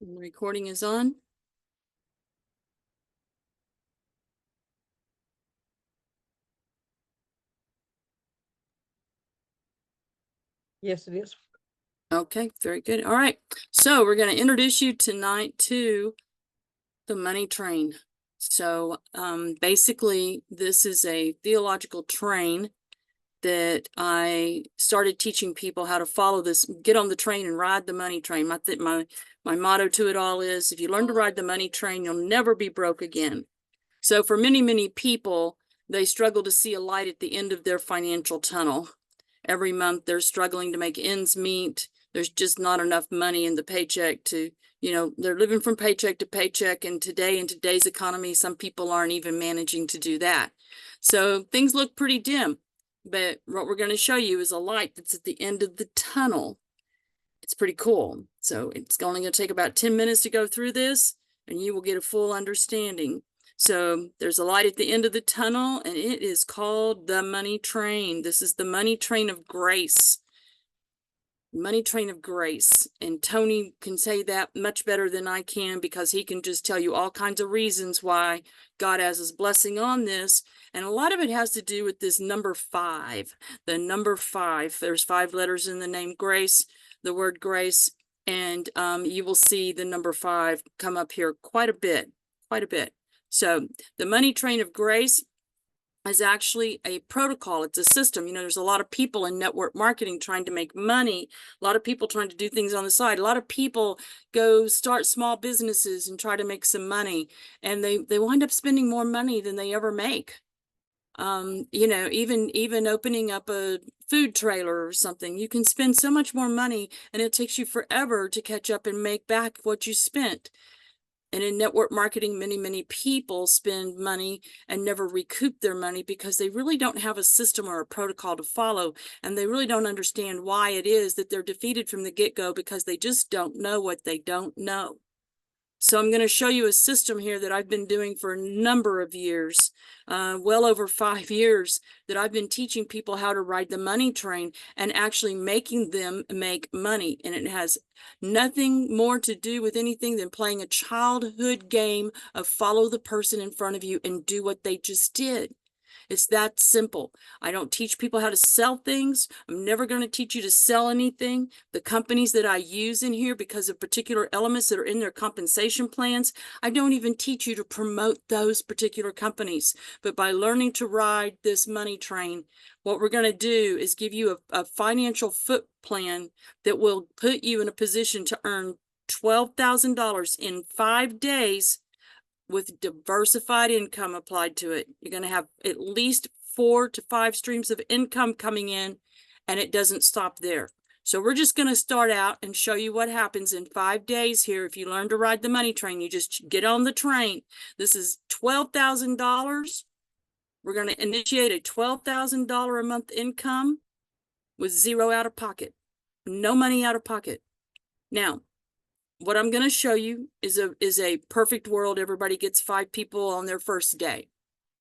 The recording is on. Yes, it is. Okay, very good. All right. So we're going to introduce you tonight to the money train. So basically, this is a theological train that I started teaching people how to follow this, get on the train and ride the money train. My motto to it all is, if you learn to ride the money train, you'll never be broke again. So for many, many people, they struggle to see a light at the end of their financial tunnel. Every month they're struggling to make ends meet. There's just not enough money in the paycheck to, they're living from paycheck to paycheck. And today, in today's economy, some people aren't even managing to do that. So things look pretty dim. But what we're going to show you is a light that's at the end of the tunnel. It's pretty cool. So it's only going to take about 10 minutes to go through this, and you will get a full understanding. So there's a light at the end of the tunnel, and it is called the money train. This is the money train of grace. Money train of grace. And Tony can say that much better than I can, because he can just tell you all kinds of reasons why God has his blessing on this. And a lot of it has to do with this number 5. The number 5. There's 5 letters in the name Grace, the word grace. And you will see the number 5 come up here quite a bit. So the money train of grace is actually a protocol. It's a system. There's a lot of people in network marketing trying to make money. A lot of people trying to do things on the side. A lot of people go start small businesses and try to make some money, and they wind up spending more money than they ever make. Even opening up a food trailer or something, you can spend so much more money, and it takes you forever to catch up and make back what you spent. And in network marketing, many, many people spend money and never recoup their money because they really don't have a system or a protocol to follow. And they really don't understand why it is that they're defeated from the get-go, because they just don't know what they don't know. So I'm going to show you a system here that I've been doing for a number of years, well over 5 years, that I've been teaching people how to ride the money train and actually making them make money. And it has nothing more to do with anything than playing a childhood game of follow the person in front of you and do what they just did. It's that simple. I don't teach people how to sell things. I'm never going to teach you to sell anything. The companies that I use in here, because of particular elements that are in their compensation plans, I don't even teach you to promote those particular companies. But by learning to ride this money train, what we're going to do is give you a financial foot plan that will put you in a position to earn $12,000 in 5 days with diversified income applied to it. You're going to have at least 4 to 5 streams of income coming in, and it doesn't stop there. So we're just going to start out and show you what happens in 5 days here. If you learn to ride the money train, you just get on the train. This is $12,000. We're going to initiate a $12,000 a month income with 0 out of pocket. No money out of pocket. Now, what I'm going to show you is a perfect world. Everybody gets 5 people on their first day.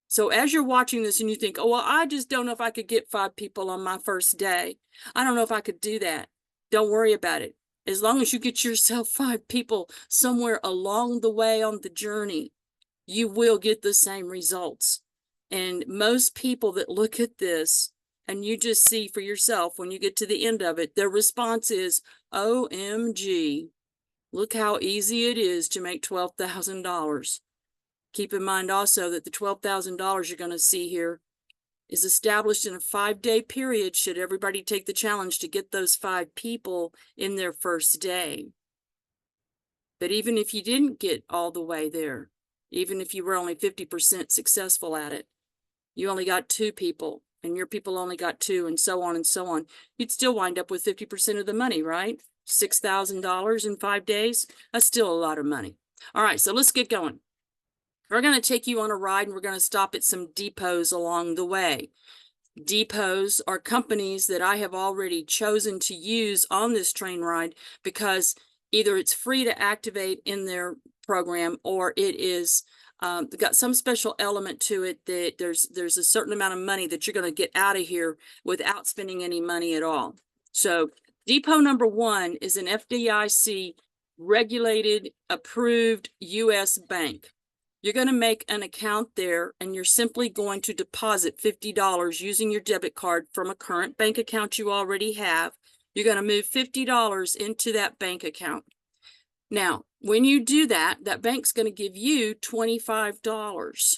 So as you're watching this and you think, oh, well, I just don't know if I could get 5 people on my first day. I don't know if I could do that. Don't worry about it. As long as you get yourself 5 people somewhere along the way on the journey, you will get the same results. And most people that look at this, and you just see for yourself when you get to the end of it, their response is, OMG. Look how easy it is to make $12,000. Keep in mind also that the $12,000 you're going to see here is established in a 5-day period, should everybody take the challenge to get those 5 people in their first day. But even if you didn't get all the way there, even if you were only 50% successful at it, you only got 2 people, and your people only got 2, and so on, you'd still wind up with 50% of the money, right? $6,000 in 5 days. That's still a lot of money. All right, so let's get going. We're going to take you on a ride, and we're going to stop at some depots along the way. Depots are companies that I have already chosen to use on this train ride, because either it's free to activate in their program, or it is got some special element to it that there's a certain amount of money that you're going to get out of here without spending any money at all. So depot number 1 is an FDIC regulated, approved U.S. bank. You're going to make an account there, and you're simply going to deposit $50 using your debit card from a current bank account you already have. You're going to move $50 into that bank account. Now, when you do that, that bank's going to give you $25.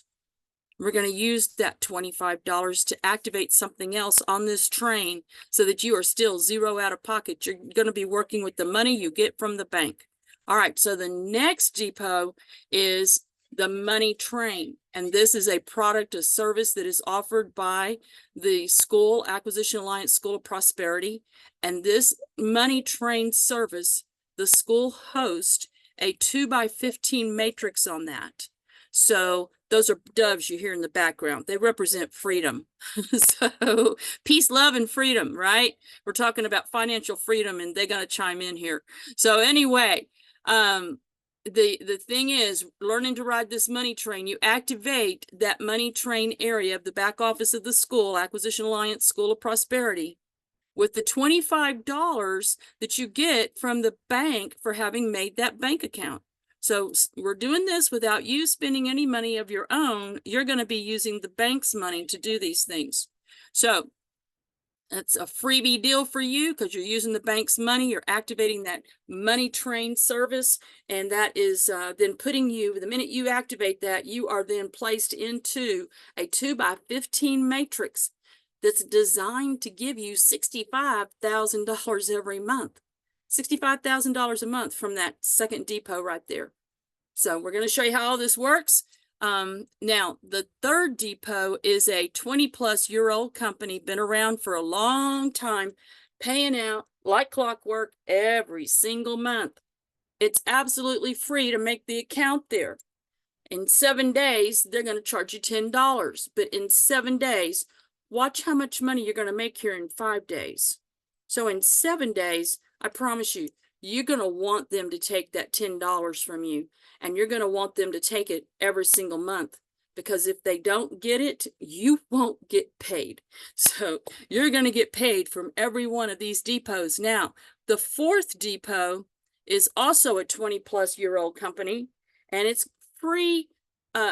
We're going to use that $25 to activate something else on this train so that you are still zero out of pocket. You're going to be working with the money you get from the bank. All right, so the next depot is the money train. And this is a product, a service that is offered by the School Acquisition Alliance School of Prosperity. And this money train service, the school hosts a 2x15 matrix on that. So those are doves you hear in the background. They represent freedom. So peace, love, and freedom, right? We're talking about financial freedom, and they're going to chime in here. So anyway, the thing is, learning to ride this money train, you activate that money train area of the back office of the school, Acquisition Alliance School of Prosperity, with the $25 that you get from the bank for having made that bank account. So we're doing this without you spending any money of your own. You're going to be using the bank's money to do these things. So that's a freebie deal for you because you're using the bank's money. You're activating that money train service. And that is then putting you, the minute you activate that, you are then placed into a 2x15 matrix that's designed to give you $65,000 every month. $65,000 a month from that second depot right there. So we're going to show you how all this works. Now, the third depot is a 20-plus-year-old company, been around for a long time, paying out like clockwork every single month. It's absolutely free to make the account there. In 7 days, they're going to charge you $10, but in 7 days, watch how much money you're going to make here in 5 days. So in 7 days, I promise you, you're going to want them to take that $10 from you, and you're going to want them to take it every single month, because if they don't get it, you won't get paid. So you're going to get paid from every one of these depots. Now, the fourth depot is also a 20-plus-year-old company, and it's free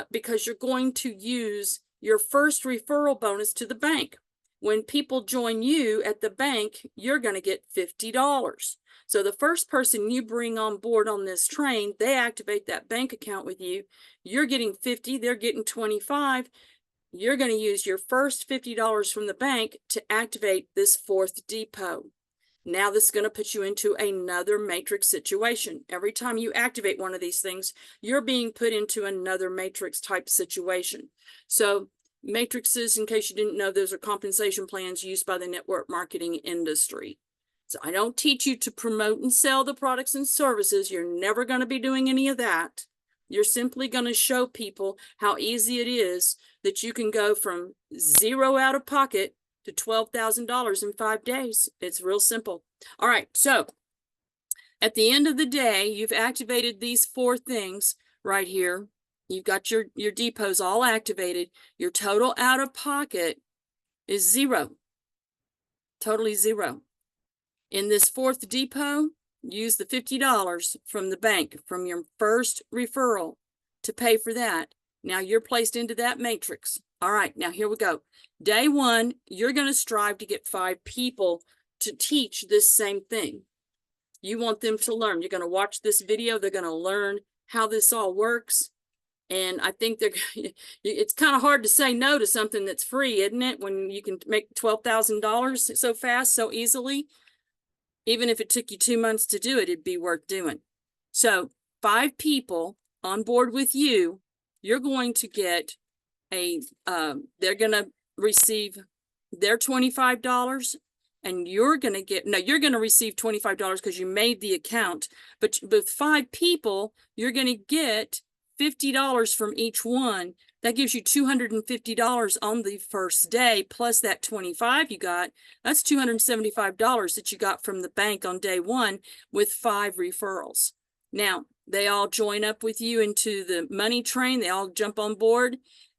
because you're going to use your first referral bonus to the bank. When people join you at the bank, you're going to get $50. So the first person you bring on board on this train, they activate that bank account with you. You're getting 50, they're getting 25. You're going to use your first $50 from the bank to activate this fourth depot. Now this is going to put you into another matrix situation. Every time you activate one of these things, you're being put into another matrix type situation. So matrices, in case you didn't know, those are compensation plans used by the network marketing industry. So I don't teach you to promote and sell the products and services. You're never going to be doing any of that. You're simply going to show people how easy it is that you can go from zero out of pocket to $12,000 in 5 days. It's real simple. All right, so at the end of the day, you've activated these 4 things right here. You've got your depots all activated. Your total out of pocket is zero. Totally zero. In this fourth depot, use the $50 from the bank, from your first referral, to pay for that. Now you're placed into that matrix. All right, now here we go. Day 1, you're going to strive to get 5 people to teach this same thing. You want them to learn. You're going to watch this video. They're going to learn how this all works. And I think it's kind of hard to say no to something that's free, isn't it? When you can make $12,000 so fast, so easily. Even if it took you 2 months to do it, it'd be worth doing. So 5 people on board with you, you're going to get they're going to receive their $25, and you're going to receive $25 because you made the account. But with 5 people, you're going to get $50 from each one. That gives you $250 on the first day, plus that $25 you got. That's $275 that you got from the bank on day 1 with 5 referrals. Now, they all join up with you into the money train. They all jump on board,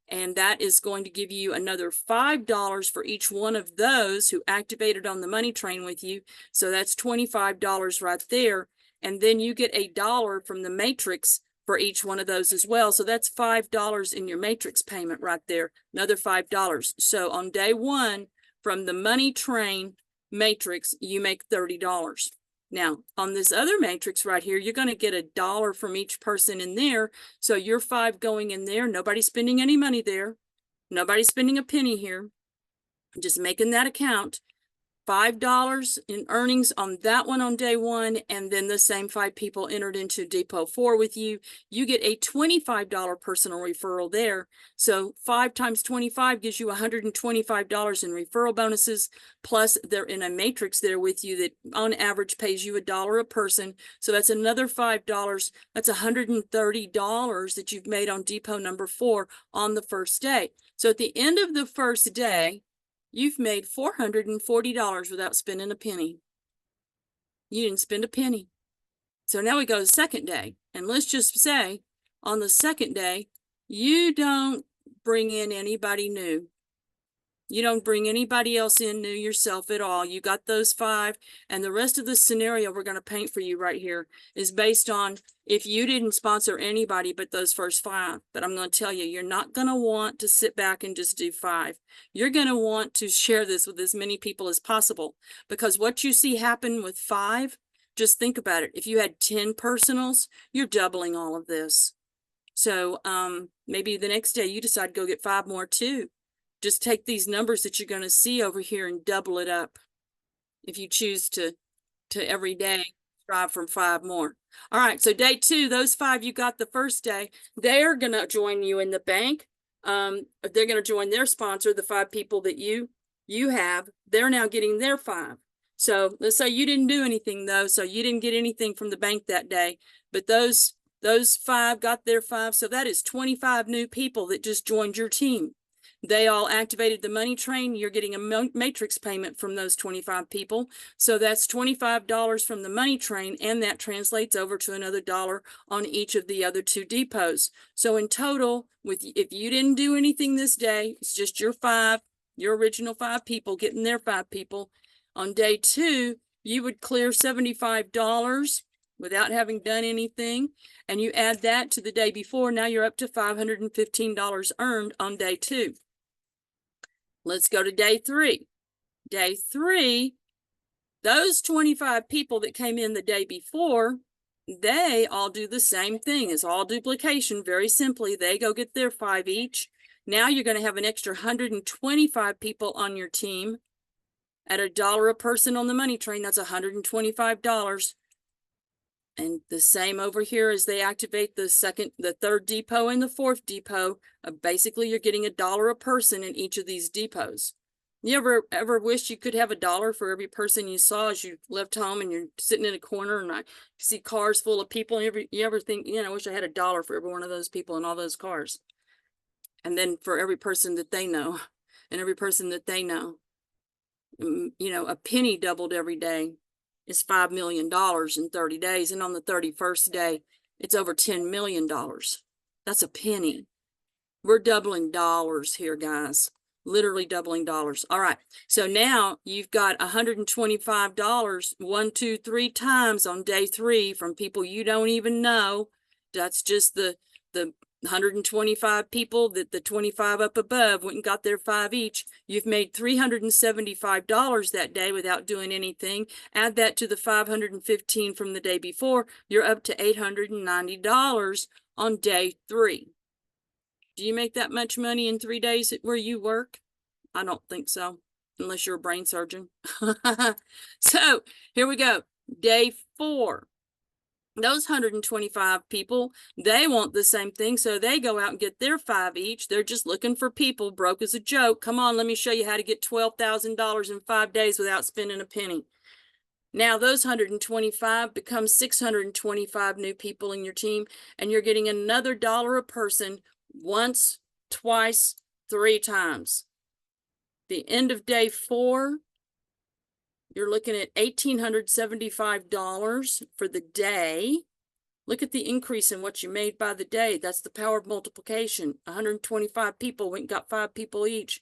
and that is going to give you another $5 for each one of those who activated on the money train with you. So that's $25 right there. And then you get $1 from the matrix for each one of those as well. So that's $5 in your matrix payment right there, another $5. So on day one, from the money train matrix, you make $30. Now, on this other matrix right here, you're going to get $1 from each person in there. So your 5 going in there, nobody's spending any money there. Nobody's spending a penny here. Just making that account. $5 in earnings on that one on day one, and then the same 5 people entered into Depot 4 with you. You get a $25 personal referral there. So 5 times 25 gives you $125 in referral bonuses, plus they're in a matrix there with you that on average pays you $1 a person. So that's another $5. That's $130 that you've made on Depot number 4 on the first day. So at the end of the first day, you've made $440 without spending a penny. You didn't spend a penny. So now we go to the second day. And let's just say on the second day, you don't bring in anybody new. You don't bring anybody else in new yourself at all. You got those 5. And the rest of the scenario we're going to paint for you right here is based on if you didn't sponsor anybody but those first 5. But I'm going to tell you, you're not going to want to sit back and just do 5. You're going to want to share this with as many people as possible, because what you see happen with 5, just think about it. If you had 10 personals, you're doubling all of this. So maybe the next day you decide to go get 5 more too. Just take these numbers that you're going to see over here and double it up if you choose to every day strive for 5 more. All right, so day 2, those 5 you got the first day, they're going to join you in the bank. They're going to join their sponsor, the 5 people that you have. They're now getting their 5. So let's say you didn't do anything though, so you didn't get anything from the bank that day, but those 5 got their 5. So that is 25 new people that just joined your team. They all activated the money train. You're getting a matrix payment from those 25 people. So that's $25 from the money train, and that translates over to another $1 on each of the other 2 depots. So in total, if you didn't do anything this day, it's just your original 5 people getting their 5 people. On day 2, you would clear $75 without having done anything, and you add that to the day before. Now you're up to $515 earned on day 2. Let's go to day 3. Day 3, those 25 people that came in the day before, they all do the same thing. It's all duplication. Very simply, they go get their 5 each. Now you're going to have an extra 125 people on your team at $1 a person on the money train. That's $125. And the same over here as they activate the 3rd depot and the 4th depot. Basically, you're getting $1 a person in each of these depots. You ever wish you could have $1 for every person you saw as you left home and you're sitting in a corner and I see cars full of people? And you ever think, I wish I had $1 for every one of those people in all those cars. And then for every person that they know and every person that they know, a penny doubled every day. Is $5 million in 30 days. And on the 31st day, it's over $10 million. That's a penny. We're doubling dollars here, guys. Literally doubling dollars. All right. So now you've got $125, 1, 2, 3 times on day 3 from people you don't even know. That's just the 125 people that the 25 up above went and got their 5 each. You've made $375 that day without doing anything. Add that to the $515 from the day before. You're up to $890 on day 3. Do you make that much money in 3 days where you work? I don't think so, unless you're a brain surgeon. So here we go. Day 4. Those 125 people, they want the same thing, so they go out and get their 5 each. They're just looking for people. Broke as a joke. Come on, let me show you how to get $12,000 in 5 days without spending a penny. Now those 125 become 625 new people in your team, and you're getting another $1 a person once, twice, 3 times. The end of day 4, you're looking at $1,875 for the day. Look at the increase in what you made by the day. That's the power of multiplication. 125 people went and got 5 people each.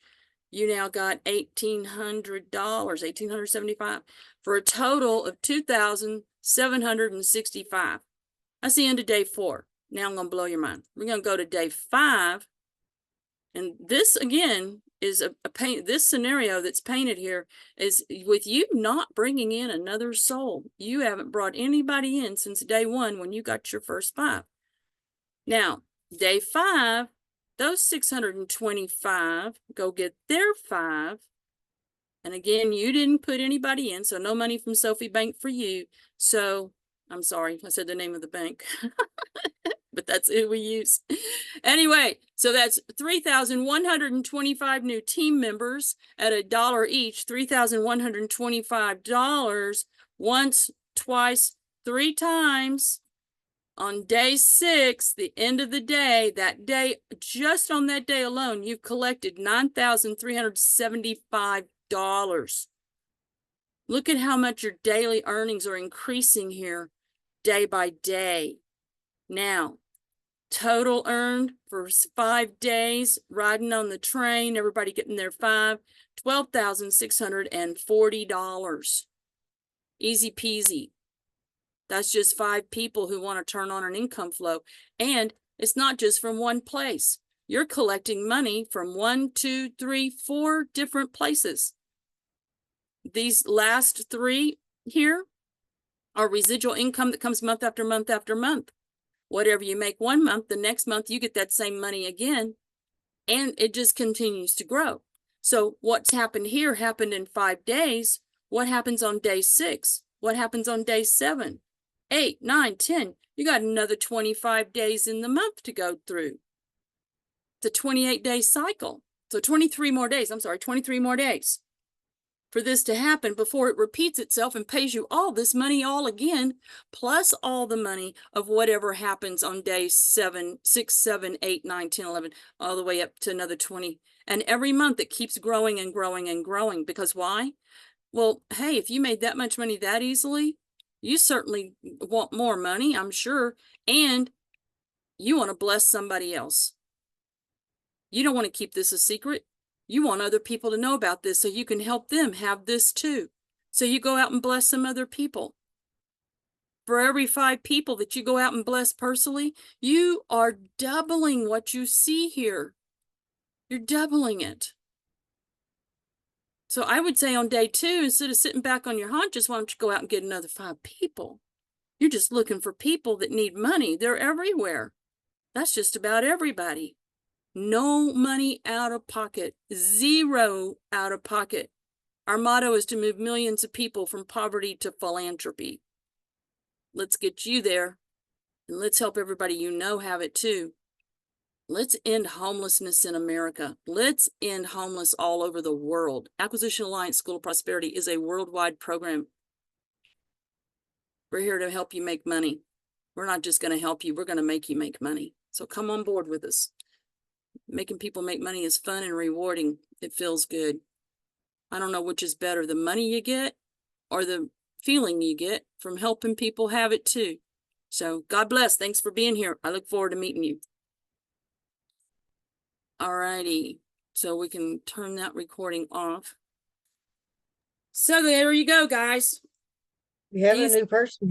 you now got $1,800, $1,875 for a total of $2,765. That's the end of day 4. Now I'm going to blow your mind. We're going to go to day 5. And this again is a paint. This scenario that's painted here is with you not bringing in another soul. You haven't brought anybody in since day 1 when you got your first 5. Now, day 5, those 625 go get their 5. And again, you didn't put anybody in, so no money from Sophie Bank for you. So I'm sorry, I said the name of the bank, but that's who we use. Anyway, so that's 3,125 new team members at $1 each, $3,125 once, twice, 3 times. On day 6, the end of the day, that day, just on that day alone, you've collected $9,375. Look at how much your daily earnings are increasing here day by day. Now, total earned for 5 days, riding on the train, everybody getting their 5, $12,640. Easy peasy. That's just 5 people who want to turn on an income flow. And it's not just from one place. You're collecting money from 1, 2, 3, 4 different places. These last 3 here are residual income that comes month after month after month. Whatever you make one month, the next month you get that same money again, and it just continues to grow. So what's happened here happened in 5 days. What happens on day 6? What happens on day 7? 8, 9, 10. You got another 25 days in the month to go through. It's a 28-day cycle. So 23 more days. I'm sorry, 23 more days for this to happen before it repeats itself and pays you all this money all again, plus all the money of whatever happens on day 7, 6, 7, 8, 9, 10, 11, all the way up to another 20. And every month it keeps growing and growing and growing. Because why? Well, hey, if you made that much money that easily, you certainly want more money, I'm sure, and you want to bless somebody else. You don't want to keep this a secret. You want other people to know about this so you can help them have this too. So you go out and bless some other people. For every 5 people that you go out and bless personally, you are doubling what you see here. You're doubling it. So I would say on day 2, instead of sitting back on your haunches, why don't you go out and get another 5 people? You're just looking for people that need money. They're everywhere. That's just about everybody. No money out of pocket. 0 out of pocket. Our motto is to move millions of people from poverty to philanthropy. Let's get you there, and let's help everybody you know have it too. Let's end homelessness in America. Let's end homeless all over the world. Acquisition Alliance School of Prosperity is a worldwide program. We're here to help you make money. We're not just going to help you. We're going to make you make money. So come on board with us. Making people make money is fun and rewarding. It feels good. I don't know which is better, the money you get or the feeling you get from helping people have it too. So God bless. Thanks for being here. I look forward to meeting you. All righty. So we can turn that recording off. So there you go, guys. We have a new person